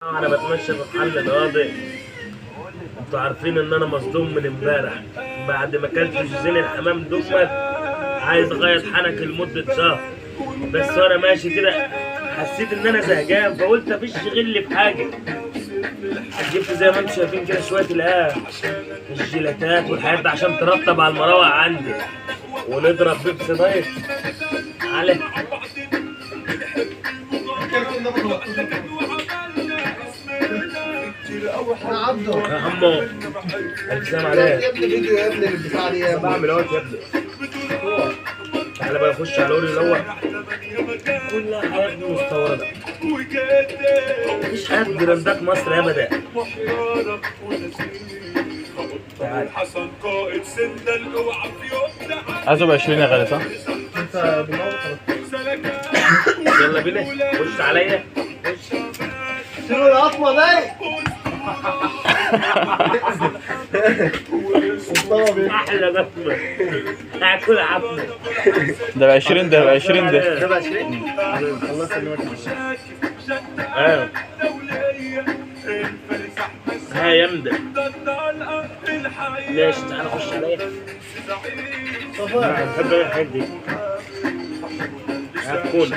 انا بتمشى في محل القاضي. انتوا عارفين ان انا مصدوم من امبارح بعد ما اكلت جوزين الحمام دمت. عايز اغير حنكي لمده شهر، بس وانا ماشي كده حسيت ان انا زهقان فقلت مفيش غل في حاجه. جبت زي ما انتم شايفين كده شويه الجيلاتات والحاجات دي عشان ترطب على المراوح عندي، ونضرب بيبسي نايت على انا عبده يا عمو. الف سلام عليك يا ابني فيديو يا ابني بالبتاع دي يا ابني. بعمل اهوت يا ابني. تعالى بقى نخش على الاوري الاول. كلها حاجات مستورده، مفيش حاجات براندات مصر ابدا. تعال عايزه ب 20 يا غالي صح؟ انت دماغك يلا بينا خش عليا. خش شنو العطمه دي؟ احلى بسمه هاكل عفنه. ده ب 20 ده ب 20 ده. ده ب 20 الله يسلمك. اه ها يمدى ماشي. تعالى خش عليا. بحب الحاجات دي. هتكون